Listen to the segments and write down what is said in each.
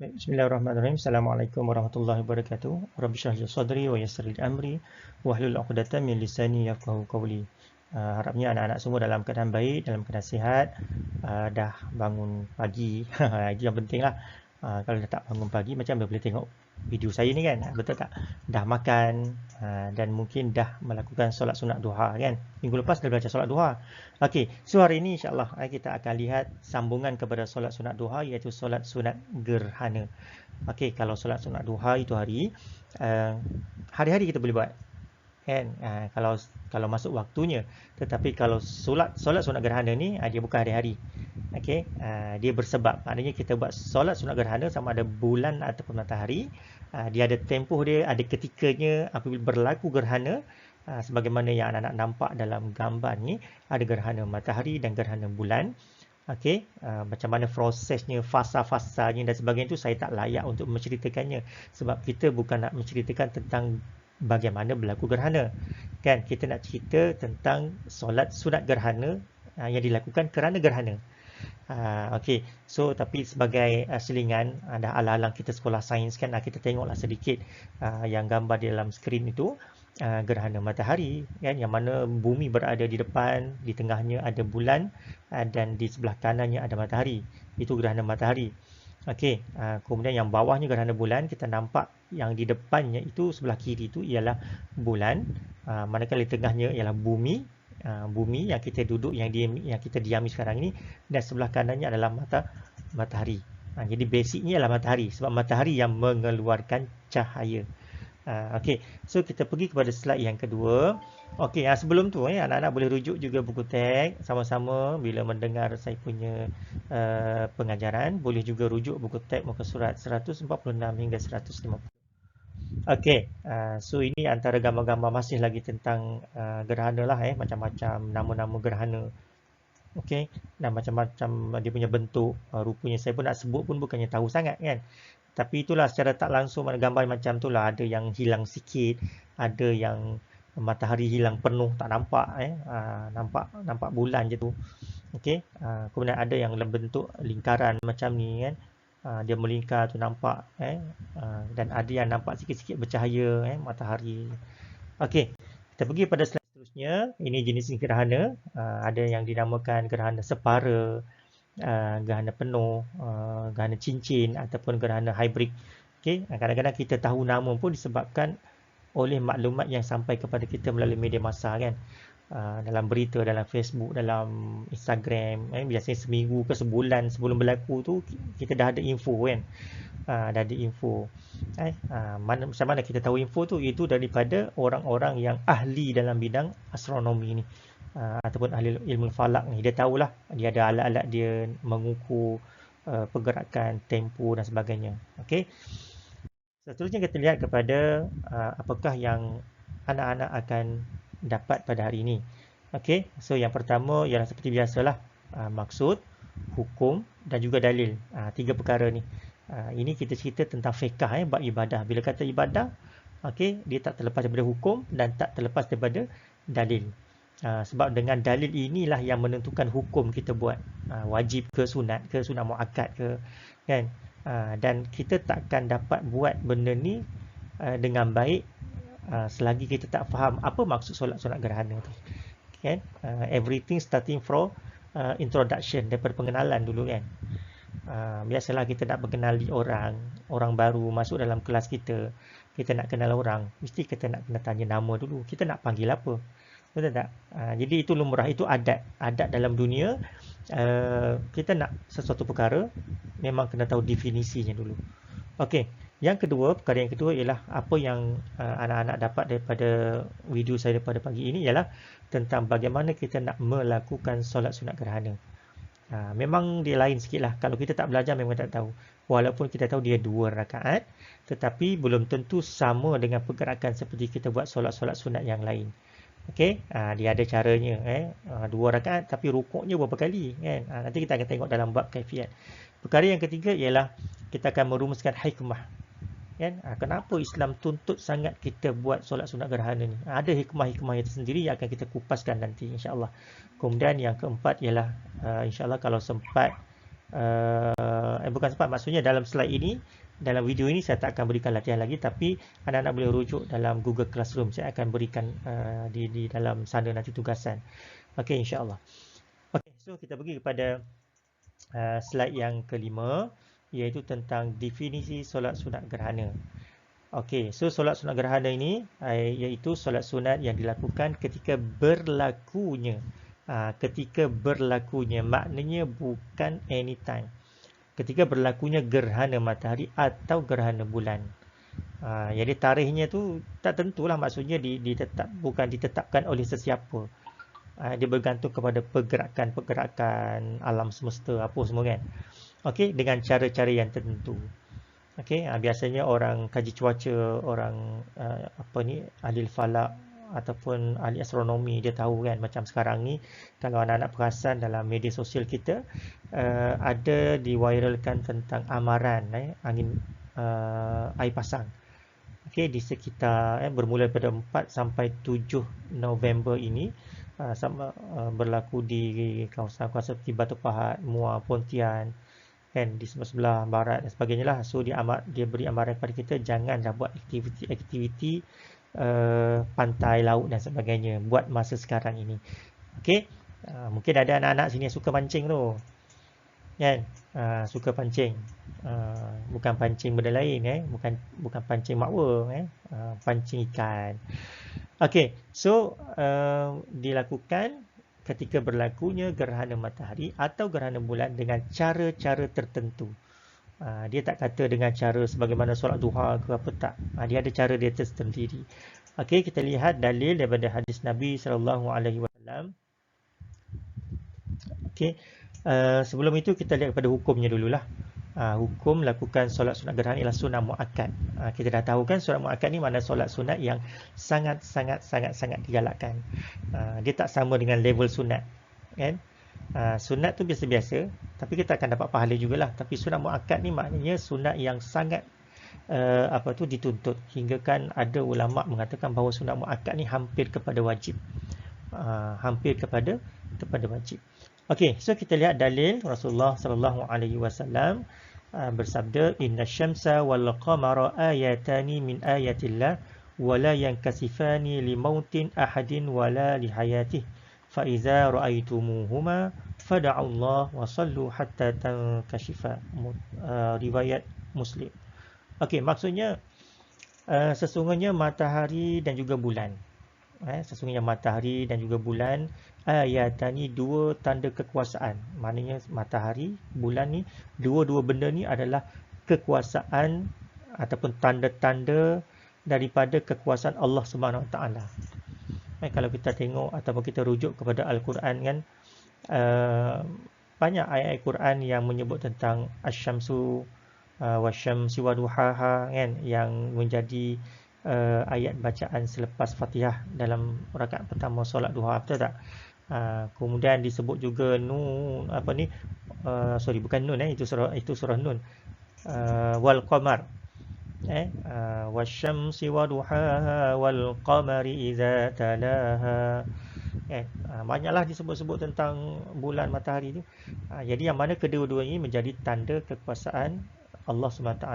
Bismillahirrahmanirrahim. Assalamualaikum warahmatullahi wabarakatuh. Rabbi shrah li sadri wa yassir li amri wahlul 'uqdatam min lisani yafqahu qawli. Harapnya anak-anak semua dalam keadaan baik, dalam keadaan sihat, dah bangun pagi. Itu yang penting lah. Kalau dah tak bangun pagi, macam mana boleh tengok video saya ni kan? Betul tak? Dah makan dan mungkin dah melakukan solat sunat duha kan? Minggu lepas dah belajar solat duha. Okey, so hari ini insyaAllah kita akan lihat sambungan kepada solat sunat duha, iaitu solat sunat gerhana. Okey, kalau solat sunat duha itu hari-hari kita boleh buat kan, kalau masuk waktunya. Tetapi kalau solat sunat gerhana ni dia bukan hari-hari. Okey, dia bersebab. Maknanya kita buat solat sunat gerhana sama ada bulan ataupun matahari, dia ada tempoh dia, ada ketikanya apabila berlaku gerhana. Sebagaimana yang anak-anak nampak dalam gambar ni, ada gerhana matahari dan gerhana bulan. Okey, macam mana prosesnya, fasa-fasanya dan sebagainya itu saya tak layak untuk menceritakannya, sebab kita bukan nak menceritakan tentang bagaimana berlaku gerhana kan. Kita nak cerita tentang solat sunat gerhana yang dilakukan kerana gerhana. Okey, so tapi sebagai selingan, dah alang-alang kita sekolah sains kan, kita tengoklah sedikit yang gambar di dalam skrin itu, gerhana matahari kan, yang mana bumi berada di depan, di tengahnya ada bulan dan di sebelah kanannya ada matahari. Itu gerhana matahari. Okey, kemudian yang bawahnya gerhana bulan, kita nampak yang di depannya itu, sebelah kiri itu ialah bulan, manakala di tengahnya ialah bumi. Bumi yang kita duduk, yang kita diami sekarang ini, dan sebelah kanannya adalah matahari. Jadi basicnya ialah matahari, sebab matahari yang mengeluarkan cahaya. Okey, so kita pergi kepada slide yang kedua. Okey, sebelum tu anak-anak boleh rujuk juga buku teks sama-sama bila mendengar saya punya pengajaran. Boleh juga rujuk buku teks muka surat 146 hingga 150. Okey, so ini antara gambar-gambar masih lagi tentang gerhana lah, macam-macam nama-nama gerhana. Okey, dan macam-macam dia punya bentuk, rupanya saya pun nak sebut pun bukannya tahu sangat kan. Tapi itulah secara tak langsung gambar macam tu lah. Ada yang hilang sikit, ada yang matahari hilang penuh, tak nampak nampak bulan je tu. Okey, kemudian ada yang dalam bentuk lingkaran macam ni kan. Dia melingkar tu nampak dan ada yang nampak sikit-sikit bercahaya matahari. Okey, kita pergi pada slide seterusnya. Ini jenis gerhana. Ada yang dinamakan gerhana separa, gerhana penuh, gerhana cincin ataupun gerhana hybrid. Okey, kadang-kadang kita tahu nama pun disebabkan oleh maklumat yang sampai kepada kita melalui media massa kan. Dalam berita, dalam Facebook, dalam Instagram, biasanya seminggu ke sebulan sebelum berlaku tu kita dah ada info kan. Dah ada info. Macam mana kita tahu info tu? Itu daripada orang-orang yang ahli dalam bidang astronomi ni, ataupun ahli ilmu falak ni. Dia tahulah, dia ada alat-alat dia mengukur pergerakan, tempo dan sebagainya. Okey. Seterusnya kita lihat kepada apakah yang anak-anak akan dapat pada hari ini. Okey, so yang pertama ialah seperti biasalah, maksud, hukum dan juga dalil. Tiga perkara ni. Ini kita cerita tentang fiqh, bab ibadah. Bila kata ibadah, okey, dia tak terlepas daripada hukum dan tak terlepas daripada dalil. Sebab dengan dalil inilah yang menentukan hukum kita buat, wajib ke sunat muakkad ke kan. Dan kita takkan dapat buat benda ni dengan baik selagi kita tak faham apa maksud solat sunat gerhana tu kan. Everything starting from introduction, daripada pengenalan dulu kan. Biasalah kita nak mengenali orang baru masuk dalam kelas kita nak kenal orang, mesti kita nak kena tanya nama dulu, kita nak panggil apa, betul tak? Jadi itu lumrah, itu adat dalam dunia. Kita nak sesuatu perkara memang kena tahu definisinya dulu. Okey, perkara yang kedua ialah apa yang anak-anak dapat daripada video saya daripada pagi ini ialah tentang bagaimana kita nak melakukan solat sunat gerhana. Memang dia lain sikit lah. Kalau kita tak belajar memang tak tahu. Walaupun kita tahu dia 2 rakaat, tetapi belum tentu sama dengan pergerakan seperti kita buat solat-solat sunat yang lain. Okey, dia ada caranya 2 rakaat tapi rukuknya berapa kali kan. Nanti kita akan tengok dalam bab kaifiat. Perkara yang ketiga ialah kita akan merumuskan hikmah kan. Kenapa Islam tuntut sangat kita buat solat sunat gerhana ni? Ada hikmah-hikmah yang tersendiri yang akan kita kupaskan nanti insya-Allah. Kemudian yang keempat ialah insya-Allah kalau sempat bukan sempat, maksudnya dalam slide ini, dalam video ini saya tak akan berikan latihan lagi, tapi anak-anak boleh rujuk dalam Google Classroom. Saya akan berikan di dalam sana nanti tugasan. Okey, insya-Allah. Okey, so kita pergi kepada slide yang kelima, iaitu tentang definisi solat sunat gerhana. Okey, so solat sunat gerhana ini iaitu solat sunat yang dilakukan ketika berlakunya. Ketika berlakunya maknanya bukan anytime. Ketika berlakunya gerhana matahari atau gerhana bulan. Jadi tarikhnya tu tak tentulah, maksudnya bukan ditetapkan oleh sesiapa. Dia bergantung kepada pergerakan alam semesta apa semua kan. Okey, dengan cara-cara yang tertentu. Okey, biasanya orang kaji cuaca, orang ahli falak ataupun ahli astronomi, dia tahu kan, macam sekarang ni kalau anak-anak perasan dalam media sosial kita ada diviralkan tentang amaran angin air pasang. Okey, di sekitar bermula pada 4 sampai 7 November ini berlaku di kawasan-kawasan seperti Batu Pahat, Muar, Pontian, kan, di sebelah barat dan sebagainya lah. So dia beri amaran kepada kita janganlah buat aktiviti pantai, laut dan sebagainya buat masa sekarang ini. Okey, mungkin ada anak-anak sini yang suka mancing tu, kan, suka pancing, bukan pancing benda lain, bukan pancing makwa, pancing ikan. Okey, so dilakukan ketika berlakunya gerhana matahari atau gerhana bulan dengan cara-cara tertentu. Dia tak kata dengan cara sebagaimana solat duha ke apa, tak. Dia ada cara dia tersendiri. Okey, kita lihat dalil daripada hadis Nabi SAW. Okey, sebelum itu kita lihat kepada hukumnya dululah. Hukum lakukan solat sunat gerhana ialah sunat muakkad. Kita dah tahu kan, solat muakkad ni mana solat sunat yang sangat digalakkan. Dia tak sama dengan level sunat, kan. Sunat tu biasa-biasa, tapi kita akan dapat pahala jugalah. Tapi sunat muakkad ni maknanya sunat yang sangat dituntut, hingga kan ada ulama mengatakan bahawa sunat muakkad ni hampir kepada wajib. Hampir kepada wajib. Okey, so kita lihat dalil Rasulullah sallallahu alaihi wasallam bersabda, inna syamsa wal qamara ayatani min ayatillah wa la yankasifani li mautin ahadin wa la li hayatihi fa iza ra'aitumuhuma fad'u Allah wa sallu hatta tankashifa. Riwayat Muslim. Okey, maksudnya sesungguhnya matahari dan juga bulan, sesungguhnya matahari dan juga bulan ayatani, dua tanda kekuasaan. Maknanya matahari, bulan ni, dua-dua benda ni adalah kekuasaan ataupun tanda-tanda daripada kekuasaan Allah Subhanahu Wa Taala. Kalau kita tengok ataupun kita rujuk kepada Al-Quran kan, banyak ayat Al-Quran yang menyebut tentang asy-syamsu wasyamsi waduhaha, kan, yang menjadi ayat bacaan selepas Fatihah dalam rakaat pertama solat duha, betul tak? Kemudian disebut juga nun, bukan nun, itu surah Nun, wal qamar, wasyamsi waduhaha wal qamari idza talaha. Banyaklah disebut-sebut tentang bulan, matahari tu. Jadi yang mana kedua-duanya menjadi tanda kekuasaan Allah SWT.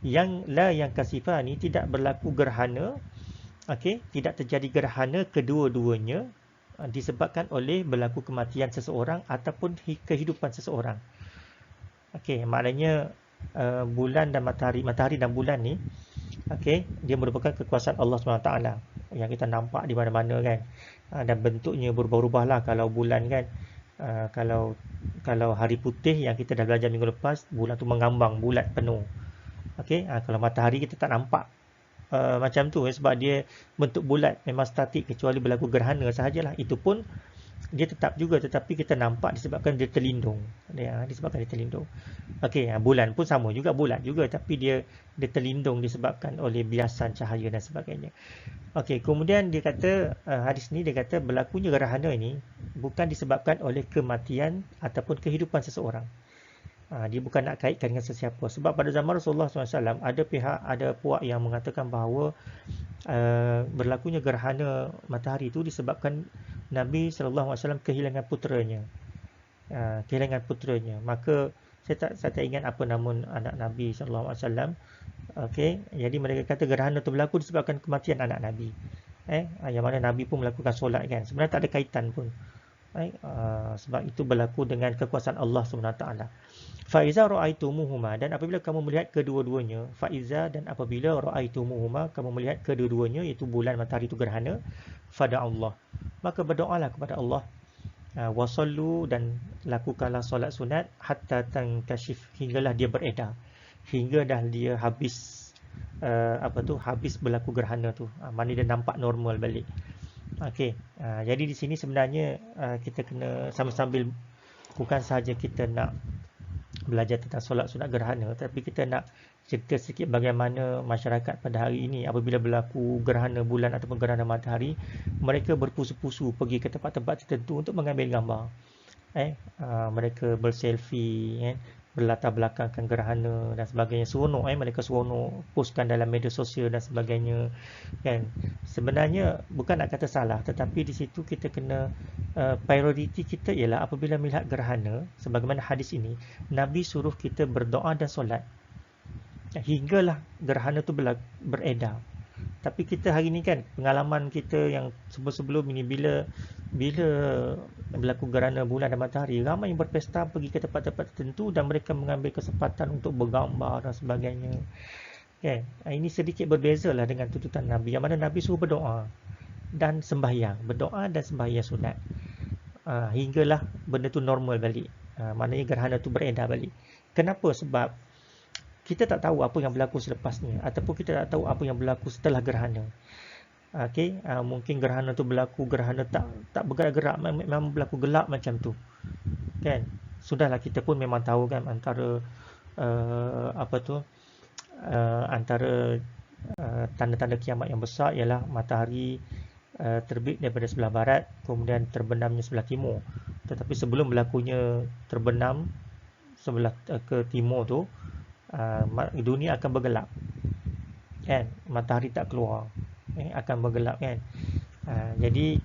Yang kasifani, tidak berlaku gerhana, tidak terjadi gerhana kedua-duanya disebabkan oleh berlaku kematian seseorang ataupun kehidupan seseorang. Maknanya bulan dan matahari dan bulan ni, dia merupakan kekuasaan Allah SWT yang kita nampak di mana-mana, kan. Dan bentuknya berubah-ubah lah. Kalau bulan kan, kalau hari putih yang kita dah belajar minggu lepas, bulan tu mengambang bulat penuh. Kalau matahari kita tak nampak macam tu, sebab dia bentuk bulat, memang statik, kecuali berlaku gerhana sahajalah. Itu pun dia tetap juga, tetapi kita nampak disebabkan dia terlindung. Bulan pun sama juga, bulat juga, tapi dia terlindung disebabkan oleh biasan cahaya dan sebagainya. Kemudian dia kata, hadis ni dia kata berlakunya gerhana ini bukan disebabkan oleh kematian ataupun kehidupan seseorang. Dia bukan nak kaitkan dengan sesiapa. Sebab pada zaman Rasulullah SAW ada puak yang mengatakan bahawa berlakunya gerhana matahari itu disebabkan Nabi SAW kehilangan puteranya. kehilangan puteranya. Maka saya tak ingat apa nama anak Nabi sallallahu alaihi wasallam. Okey, jadi mereka kata gerhana itu berlaku disebabkan kematian anak Nabi. Yang mana Nabi pun melakukan solat kan. Sebenarnya tak ada kaitan pun. Sebab itu berlaku dengan kekuasaan Allah SWT. Faiza ra'aitumuhuma, dan apabila kamu melihat kedua-duanya, faiza, dan apabila ra'aitumuhuma, kamu melihat kedua-duanya, iaitu bulan, matahari itu gerhana, fada Allah, maka berdoalah kepada Allah. Wasallu, dan lakukanlah solat sunat, hatta tankashif, hinggalah dia beredar, hingga dah dia habis habis berlaku gerhana tu, mana dia nampak normal balik. Okey, jadi di sini sebenarnya kita kena sambil bukan sahaja kita nak belajar tentang solat sunat gerhana, tapi kita nak cerita sikit bagaimana masyarakat pada hari ini apabila berlaku gerhana bulan ataupun gerhana matahari, mereka berpusu-pusu pergi ke tempat-tempat tertentu untuk mengambil gambar. Mereka berselfie, berlatar belakangkan gerhana dan sebagainya, seronok, mereka seronok postkan dalam media sosial dan sebagainya kan. Sebenarnya bukan nak kata salah, tetapi di situ kita kena prioriti kita ialah apabila melihat gerhana, sebagaimana hadis ini, Nabi suruh kita berdoa dan solat hinggalah gerhana tu beredar. Tapi kita hari ni kan, pengalaman kita yang sebelum ini, bila berlaku gerhana bulan dan matahari, ramai yang berpesta pergi ke tempat-tempat tertentu dan mereka mengambil kesempatan untuk bergambar dan sebagainya. Okay. Ini sedikit berbezalah dengan tuntutan Nabi, yang mana Nabi suruh berdoa dan sembahyang, berdoa dan sembahyang sunat, hinggalah benda tu normal balik. Maknanya gerhana tu beredar balik. Kenapa? Sebab kita tak tahu apa yang berlaku selepasnya, ataupun kita tak tahu apa yang berlaku setelah gerhana. Mungkin gerhana tu berlaku, gerhana tak bergerak-gerak, memang berlaku gelap macam tu kan. Sudahlah, kita pun memang tahu kan antara antara tanda-tanda kiamat yang besar ialah matahari terbit daripada sebelah barat, kemudian terbenamnya sebelah timur. Tetapi sebelum berlakunya terbenam sebelah ke timur tu, dunia akan bergelap kan, matahari tak keluar, akan bergelap kan. Jadi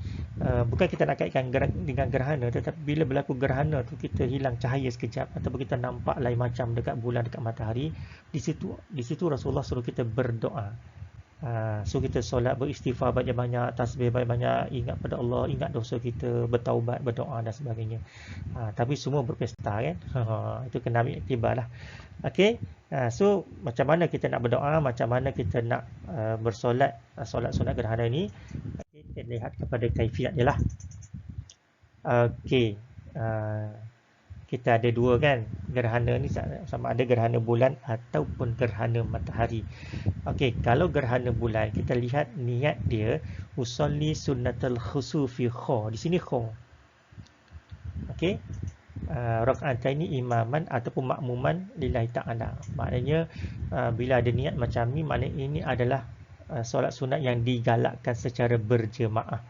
bukan kita nak kaitkan dengan gerhana, tetapi bila berlaku gerhana tu kita hilang cahaya sekejap ataupun kita nampak lain macam dekat bulan, dekat matahari, di situ Rasulullah suruh kita berdoa, suruh kita solat, beristighfar banyak-banyak, tasbih banyak-banyak, ingat pada Allah, ingat dosa kita, bertaubat, berdoa dan sebagainya. Tapi semua berpesta kan. Itu kena ambil iktibar lah. Okey, so macam mana kita nak berdoa, macam mana kita nak bersolat, solat sunat gerhana ni, kita lihat kepada kaifiat je lah. Okey, kita ada dua kan, gerhana ni sama ada gerhana bulan ataupun gerhana matahari. Okey, kalau gerhana bulan, kita lihat niat dia, usolli sunnatul khusufi kha. Di sini kha. Okey, raka'ataini imaman ataupun makmuman lillahi ta'ala. Maknanya bila ada niat macam ni, maknanya ini adalah solat sunat yang digalakkan secara berjemaah.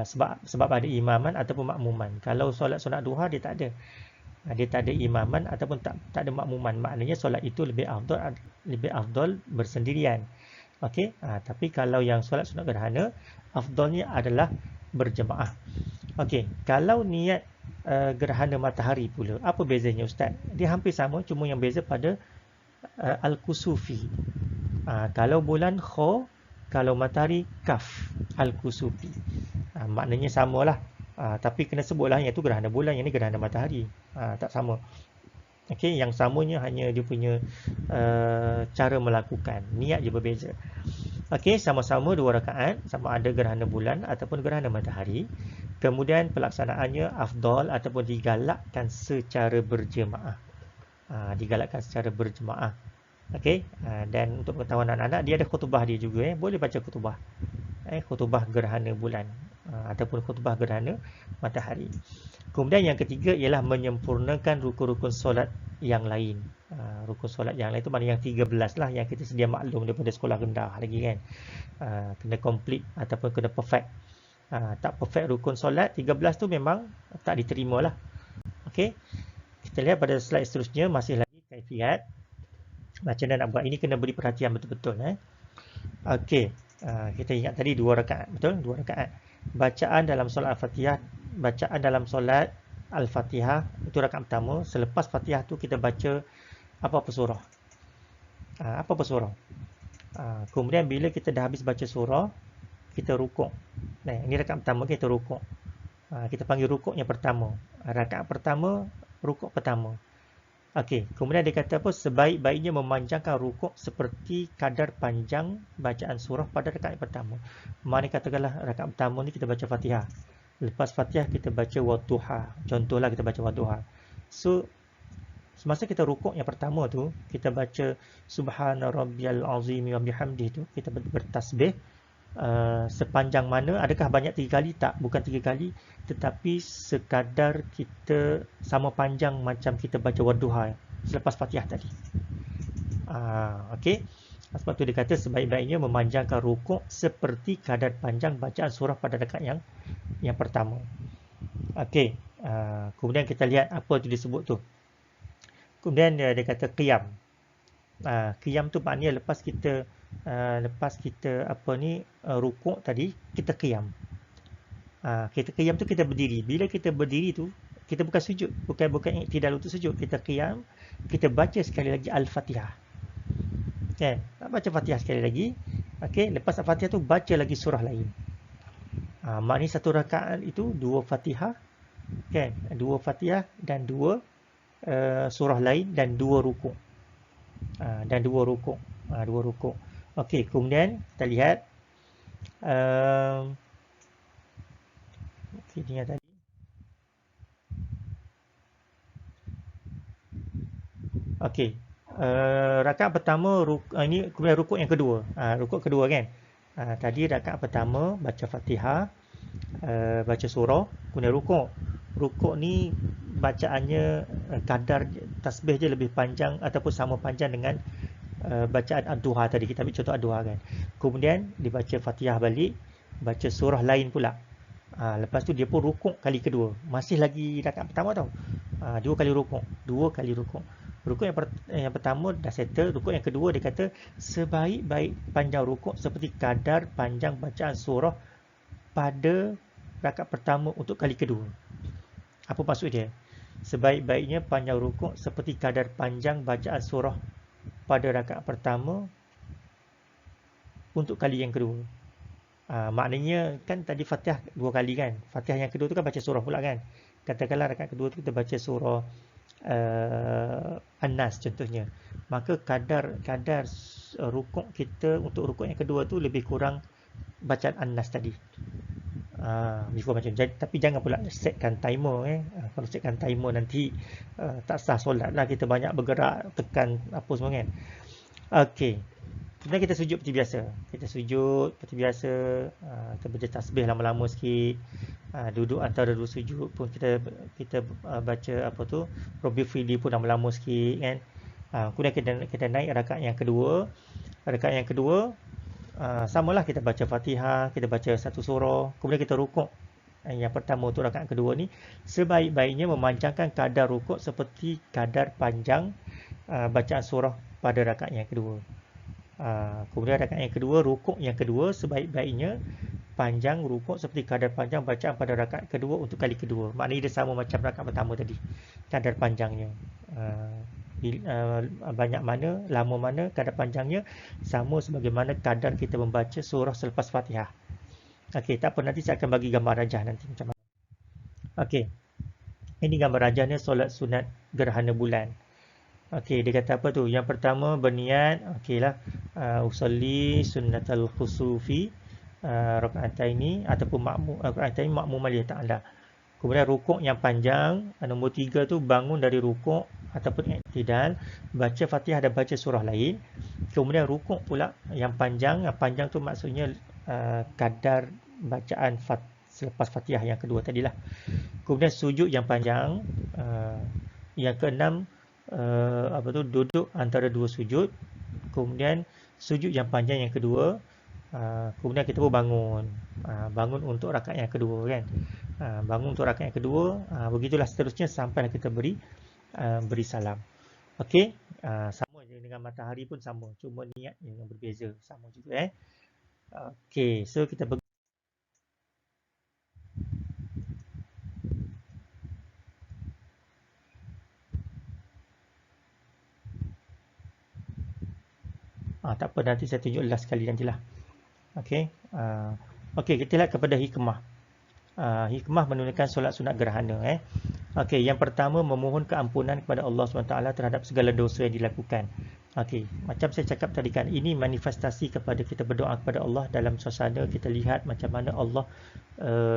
Sebab ada imaman ataupun makmuman. Kalau solat sunat duha dia tak ada. Dia tak ada imaman ataupun tak ada makmuman. Maknanya solat itu lebih afdal bersendirian. Okey, tapi kalau yang solat sunat gerhana, afdalnya adalah berjemaah. Okey, kalau niat gerhana matahari pula, apa bezanya Ustaz? Dia hampir sama, cuma yang beza pada al-kusufi. Kalau bulan kha, kalau matahari kaf, al-kusufi. Maknanya samalah. Tapi kena sebutlah yang itu gerhana bulan, yang ni gerhana matahari. Tak sama. Okey, yang samanya hanya dia punya cara melakukan, niat je berbeza. Okey, sama-sama 2 rakaat, sama ada gerhana bulan ataupun gerhana matahari. Kemudian pelaksanaannya afdal ataupun digalakkan secara berjemaah. Digalakkan secara berjemaah. Okey, dan untuk pengetahuan anak-anak, dia ada khutbah dia juga, boleh baca khutbah. Khutbah gerhana bulan ataupun khutbah gerhana matahari. Kemudian yang ketiga ialah menyempurnakan rukun-rukun solat yang lain. Rukun solat yang lain tu mana yang 13 lah, yang kita sedia maklum daripada sekolah rendah lagi kan. Kena complete ataupun kena perfect. Tak perfect rukun solat 13 tu memang tak diterima lah. Okey, kita lihat pada slide seterusnya, masih lagi kaifiat macam mana nak buat. Ini kena beri perhatian betul-betul. Okey, kita ingat tadi 2 rakaat, betul? 2 rakaat. Bacaan dalam solat Al-Fatihah, bacaan dalam solat Al-Fatihah, itu rakaat pertama. Selepas Fatihah tu kita baca apa-apa surah. Apa-apa surah. Kemudian bila kita dah habis baca surah, kita rukuk. Nah, ini rakaat pertama kita rukuk. Kita panggil rukuk yang pertama. Rakaat pertama, rukuk pertama. Okey, kemudian dia kata apa? Sebaik-baiknya memanjangkan rukuk seperti kadar panjang bacaan surah pada rakaat pertama. Mana katakanlah rakaat pertama ni kita baca Fatihah. Lepas Fatihah kita baca Wadduha. Contohlah kita baca Wadduha. So, semasa kita rukuk yang pertama tu, kita baca Subhana Rabbiyal Azim wa bihamdih tu, kita bertasbih sepanjang mana, adakah banyak 3 kali? Tak, bukan 3 kali, tetapi sekadar kita sama panjang macam kita baca Wadduha selepas Fatihah tadi. Okey. Sebab tu dia kata sebaik-baiknya memanjangkan rukuk seperti kadar panjang bacaan surah pada rakaat yang pertama. Okey. Kemudian kita lihat apa tu disebut tu. Kemudian dia kata qiyam. Qiyam tu maknanya lepas kita rukuk tadi, kita qiyam. Kita qiyam tu kita berdiri. Bila kita berdiri tu, kita bukan sujud, bukan iktidal untuk sujud. Kita qiyam, kita baca sekali lagi Al-Fatihah. Kan? Baca Fatihah sekali lagi. Okey, lepas Al-Fatihah tu baca lagi surah lain. Maknanya satu rakaat itu 2 Fatihah, kan? 2 Fatihah dan 2 surah lain dan 2 rukuk. Dan 2 rukuk. 2 rukuk. Okey, kemudian kita lihat ini tadi. Okey. Rakaat pertama ini kemudian rukuk yang kedua. Rukuk kedua kan. Tadi rakaat pertama baca Fatihah, baca surah, kemudian rukuk. Rukuk ni bacaannya kadar tasbih je lebih panjang ataupun sama panjang dengan bacaan ad-duha tadi. Kita ambil contoh ad-duha kan. Kemudian dibaca Fatihah balik, baca surah lain pula. Lepas tu dia pun rukuk kali kedua. Masih lagi rakaat pertama tau. 2 kali rukuk. 2 kali rukuk. Rukuk yang pertama dah settle. Rukuk yang kedua dia kata sebaik-baik panjang rukuk seperti kadar panjang bacaan surah pada rakaat pertama untuk kali kedua. Apa maksud dia? Sebaik-baiknya panjang rukuk seperti kadar panjang bacaan surah pada rakaat pertama untuk kali yang kedua. Maknanya kan tadi Fatihah 2 kali kan. Fatihah yang kedua tu kan baca surah pula kan. Katakanlah rakaat kedua tu kita baca surah An-Nas contohnya. Maka kadar rukuk kita untuk rukuk yang kedua tu lebih kurang bacaan An-Nas tadi. Before macam jadi, tapi jangan pula setkan timer kalau setkan timer nanti tak sah solat lah, kita banyak bergerak tekan apa semua kan. Okey, kemudian kita sujud seperti biasa. Kita sujud seperti biasa, kita baca tasbih lama-lama sikit. Duduk antara dua sujud pun kita baca apa tu Rabbi Fili pun lama-lama sikit kan. Kemudian kita naik rakaat yang kedua. Rakaat yang kedua samalah, kita baca Fatihah, kita baca satu surah, kemudian kita rukuk. Yang pertama tu rakaat kedua ni sebaik-baiknya memanjangkan kadar rukuk seperti kadar panjang bacaan surah pada rakaat yang kedua. Kemudian rakaat yang kedua, rukuk yang kedua sebaik-baiknya panjang rukuk seperti kadar panjang bacaan pada rakaat kedua untuk kali kedua. Maknanya dia sama macam rakaat pertama tadi, kadar panjangnya. Banyak mana, lama mana, kadar panjangnya sama sebagaimana kadar kita membaca surah selepas Fatihah. Okey, tak apa, nanti saya akan bagi gambar rajah nanti macam mana. Okey, ini gambar rajahnya solat sunat gerhana bulan. Okey, dia kata apa tu? Yang pertama berniat, okeylah, usolli sunnatal khusufi rakaataini ataupun rakaataini makmum lillahi ta'ala. Kemudian rukuk yang panjang. Nombor 3 tu bangun dari rukuk ataupun iktidal, baca Fatihah dan baca surah lain. Kemudian rukuk pula yang panjang. Yang panjang tu maksudnya kadar bacaan selepas Fatihah yang kedua tadilah. Kemudian sujud yang panjang. Yang keenam duduk antara dua sujud. Kemudian sujud yang panjang yang kedua. Kemudian kita pun bangun untuk rakaat yang kedua kan. Bangun untuk rakaat yang kedua. Begitulah seterusnya sampai kita beri salam. Okey, sama je dengan matahari pun sama, cuma niat yang berbeza, sama juga Okey, so kita Tak apa, nanti saya tunjuk last sekali nantilah. Okey. Okey, kita lihat kepada hikmah. Hikmah menunaikan solat sunat gerhana. Okey, yang pertama memohon keampunan kepada Allah SWT terhadap segala dosa yang dilakukan. Okey, macam saya cakap tadi kan, ini manifestasi kepada kita berdoa kepada Allah dalam suasana kita lihat macam mana Allah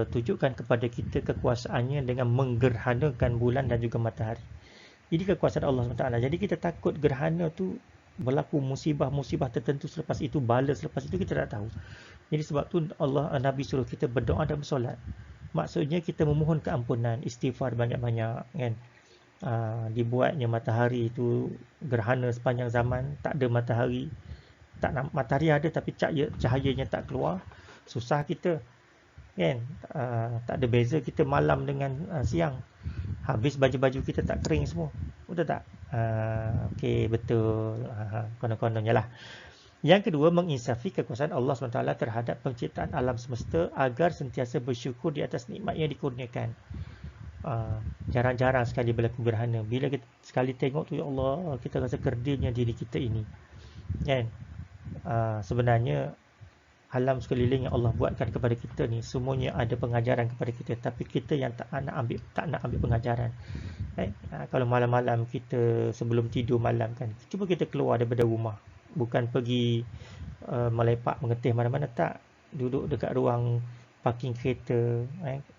tunjukkan kepada kita kekuasaannya dengan menggerhanakan bulan dan juga matahari. Ini kekuasaan Allah SWT. Jadi kita takut gerhana tu berlaku musibah-musibah tertentu selepas itu, bala selepas itu, kita tak tahu. Jadi sebab tu Nabi suruh kita berdoa dan bersolat. Maksudnya kita memohon keampunan, istighfar banyak-banyak kan. Dibuatnya matahari itu gerhana sepanjang zaman, tak ada matahari. Matahari ada tapi cahayanya tak keluar. Susah kita kan. Tak ada beza kita malam dengan siang. Habis baju-baju kita tak kering semua. Betul tak? Okey, betul. Konon-kononnya lah. Yang kedua, menginsafi kekuasaan Allah SWT terhadap penciptaan alam semesta agar sentiasa bersyukur di atas nikmat yang dikurniakan. Jarang-jarang sekali berlaku gerhana. Bila kita sekali tengok tu, ya Allah, kita rasa kerdilnya diri kita ini. Kan? Sebenarnya alam sekeliling yang Allah buatkan kepada kita ni semuanya ada pengajaran kepada kita, tapi kita yang tak nak ambil pengajaran. Kalau malam-malam kita sebelum tidur malam kan, cuba kita keluar daripada rumah, bukan pergi melepak mengetih mana-mana, tak, duduk dekat ruang parking kereta.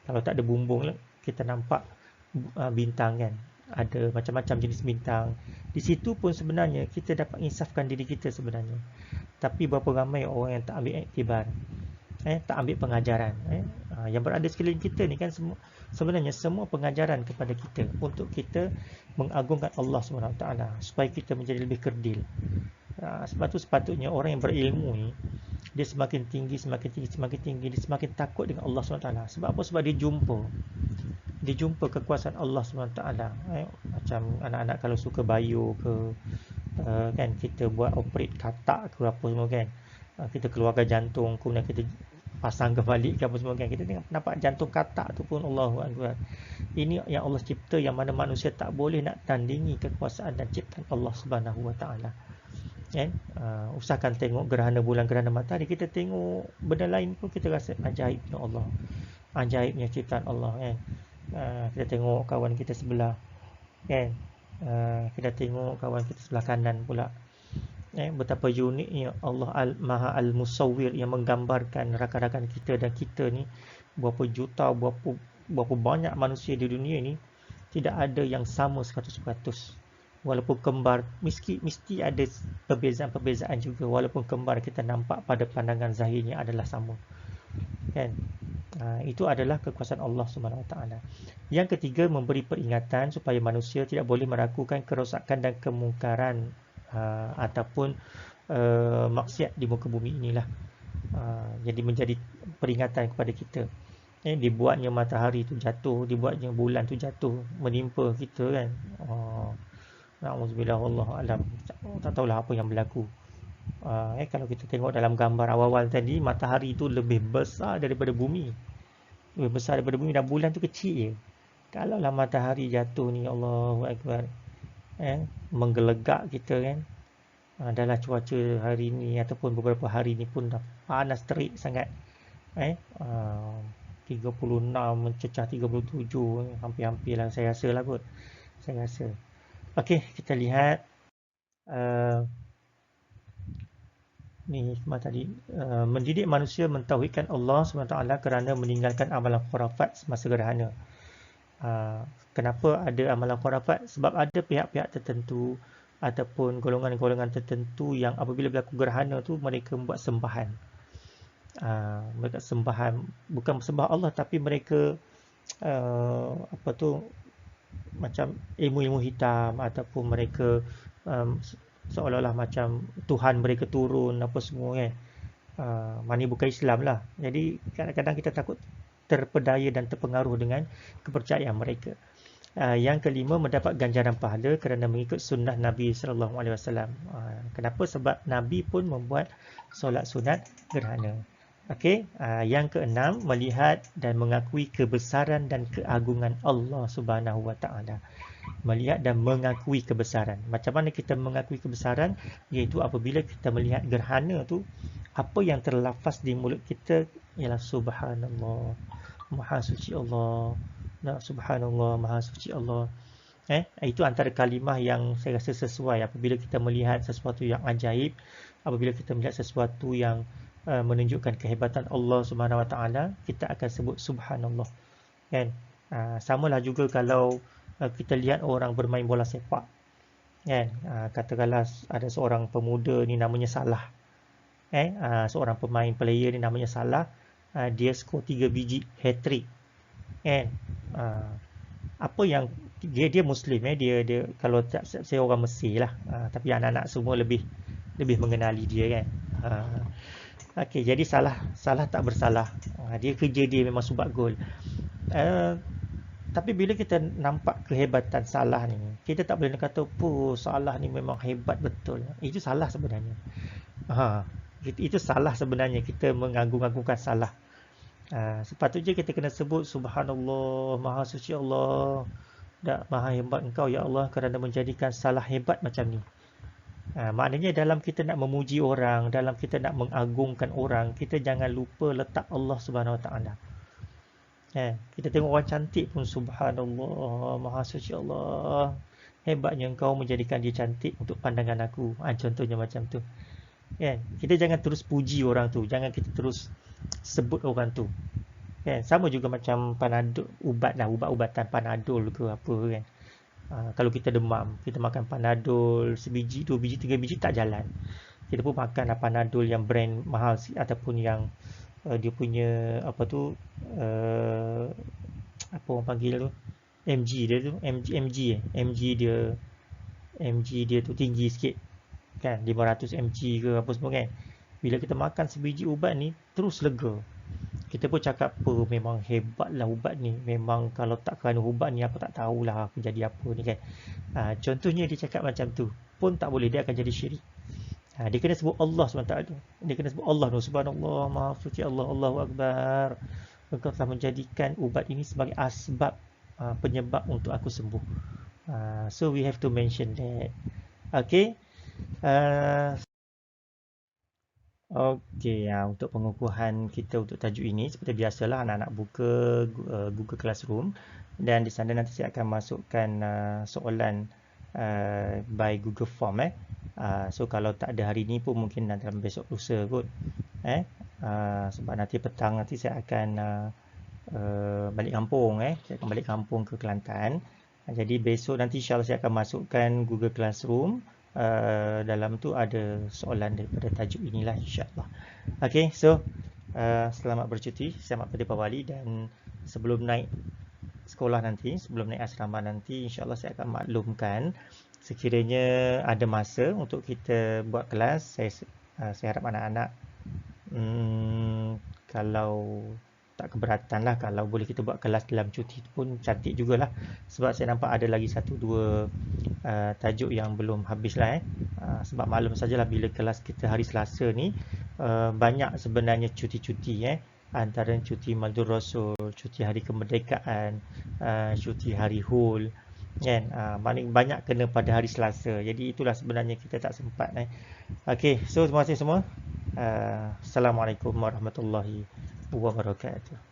Kalau tak ada bumbung kita nampak bintang kan, ada macam-macam jenis bintang. Di situ pun sebenarnya kita dapat insafkan diri kita sebenarnya. Tapi berapa ramai orang yang tak ambil iktibar, tak ambil pengajaran. Yang berada sekeliling kita ni kan sebenarnya semua pengajaran kepada kita untuk kita mengagungkan Allah SWT supaya kita menjadi lebih kerdil. Sebab tu sepatutnya orang yang berilmu ni, dia semakin tinggi, dia semakin takut dengan Allah SWT. Sebab apa? Sebab dia jumpa kekuasaan Allah SWT. Macam anak-anak kalau suka bayu ke, kan, kita buat operate katak ke apa semua kan, kita keluarkan jantung, kemudian kita pasang kembali ke apa semua kan, kita tengok nampak jantung katak tu pun Allahu Akbar. Ini yang Allah cipta, yang mana manusia tak boleh nak tandingi kekuasaan dan ciptaan Allah Subhanahu Wa Taala. Kan? Usahakan tengok gerhana bulan, gerhana matahari, kita tengok benda lain pun kita rasa ajaibnya Allah, ajaibnya ciptaan Allah kan. Kita tengok kawan kita sebelah kan, kita tengok kawan kita sebelah kanan pula, betapa uniknya Allah Maha Al-Musawwir yang menggambarkan rakan-rakan kita, dan kita ni berapa juta, berapa banyak manusia di dunia ni, tidak ada yang sama 100%. Walaupun kembar, mesti ada perbezaan-perbezaan juga. Walaupun kembar, kita nampak pada pandangan zahirnya adalah sama kan. Itu adalah kekuasaan Allah SWT. Yang ketiga, memberi peringatan supaya manusia tidak boleh melakukan kerosakan dan kemungkaran ataupun maksiat di muka bumi inilah. Jadi menjadi peringatan kepada kita. Dibuatnya matahari tu jatuh, dibuatnya bulan tu jatuh, menimpa kita kan. Na'udzubillah, wallahu alam. Tak tahulah apa yang berlaku. Kalau kita tengok dalam gambar awal-awal tadi, matahari itu lebih besar daripada bumi. Lebih besar daripada bumi, dan bulan tu kecil je. Kalaulah matahari jatuh ni, Allahu Akbar, menggelegak kita kan. Dalam cuaca hari ni ataupun beberapa hari ni pun dah panas terik sangat. 36 mencecah 37, hampir-hampir lah saya rasa lah kot. Saya rasa. Okey, kita lihat ni hikmah tadi. Mendidik manusia mentauhidkan Allah SWT kerana meninggalkan amalan khurafat semasa gerhana. Kenapa ada amalan khurafat? Sebab ada pihak-pihak tertentu ataupun golongan-golongan tertentu yang apabila berlaku gerhana tu, mereka membuat sembahan. Mereka sembahan, bukan sembah Allah, tapi mereka macam ilmu-ilmu hitam, ataupun mereka seolah-olah macam Tuhan mereka turun apa semua kan. Ini bukan Islam lah. Jadi kadang-kadang kita takut terpedaya dan terpengaruh dengan kepercayaan mereka. Yang kelima, mendapat ganjaran pahala kerana mengikut sunnah Nabi SAW. Kenapa? Sebab Nabi pun membuat solat sunat gerhana. Okey, yang keenam, melihat dan mengakui kebesaran dan keagungan Allah Subhanahu Wa Taala. Melihat dan mengakui kebesaran. Macam mana kita mengakui kebesaran? Iaitu apabila kita melihat gerhana tu, apa yang terlafaz di mulut kita ialah subhanallah, maha suci Allah. Subhanallah, maha suci Allah. Itu antara kalimah yang saya rasa sesuai apabila kita melihat sesuatu yang ajaib, apabila kita melihat sesuatu yang menunjukkan kehebatan Allah Subhanahu Wa Taala, kita akan sebut subhanallah. Kan? Samalah juga kalau kita lihat orang bermain bola sepak. Kan? Katakanlah ada seorang pemuda ni namanya Salah. Seorang pemain player ni namanya Salah. Dia skor 3 biji hat-trick. Kan? Apa yang dia Muslim, dia kalau tak, saya orang Mesir lah, tapi anak-anak semua lebih mengenali dia kan. Okey, jadi salah tak bersalah. Dia kerja dia memang sumbat gol. Tapi bila kita nampak kehebatan Salah ni, kita tak boleh nak kata, Salah ni memang hebat betul. Itu salah sebenarnya. Itu salah sebenarnya, kita mengagung-agungkan Salah. Sepatutnya kita kena sebut subhanallah, maha suci Allah, maha hebat engkau ya Allah kerana menjadikan Salah hebat macam ni. Maknanya dalam kita nak memuji orang, dalam kita nak mengagungkan orang, kita jangan lupa letak Allah Subhanahu Wa Taala. Kita tengok orang cantik pun subhanallah, maha suci Allah, hebatnya engkau menjadikan dia cantik untuk pandangan aku. Contohnya macam tu. Kita jangan terus puji orang tu, jangan kita terus sebut orang tu. Sama juga macam panadol, ubat-ubatan panadol ke apa kan. Kalau kita demam, kita makan panadol sebiji, 2 biji, 3 biji tak jalan. Kita pun makanlah panadol yang brand mahal ataupun yang dia punya apa tu, apa orang panggil tu, mg dia tu, mg dia tu tinggi sikit kan, 500 mg ke apa semua kan. Bila kita makan sebiji ubat ni terus lega, kita pun cakap memang hebatlah ubat ni, memang kalau tak kerana ubat ni aku tak tahulah aku jadi apa ni kan. Contohnya dia cakap macam tu pun tak boleh, dia akan jadi syirik. Dia kena sebut Allah SWT. Dia kena sebut Allah, subhanallah, maha suci Allah, Allahu Akbar, engkau telah menjadikan ubat ini sebagai asbab, penyebab untuk aku sembuh. So we have to mention that. Okay. Okey, untuk pengukuhan kita untuk tajuk ini, seperti biasalah anak-anak buka Google Classroom, dan di sana nanti saya akan masukkan soalan by Google Form. So kalau tak ada hari ini pun mungkin dalam besok lusa kot. Sebab nanti petang nanti saya akan balik kampung. Saya akan balik kampung ke Kelantan. Jadi besok nanti insyaAllah saya akan masukkan Google Classroom. Dalam tu ada soalan daripada tajuk inilah insyaAllah. Okay, so selamat bercuti, selamat Berdipawali, dan sebelum naik sekolah nanti, sebelum naik asrama nanti, insyaAllah saya akan maklumkan sekiranya ada masa untuk kita buat kelas. Saya harap anak-anak kalau tak keberatan lah, kalau boleh kita buat kelas dalam cuti pun cantik jugalah, sebab saya nampak ada lagi 1-2 tajuk yang belum habis lah. Sebab maklum sajalah bila kelas kita hari Selasa ni banyak sebenarnya cuti-cuti, antara cuti Maulid Rasul, cuti hari kemerdekaan, cuti hari Hul kan, banyak kena pada hari Selasa. Jadi itulah sebenarnya kita tak sempat. Okay, so terima kasih semua. Assalamualaikum warahmatullahi wabarakatuh.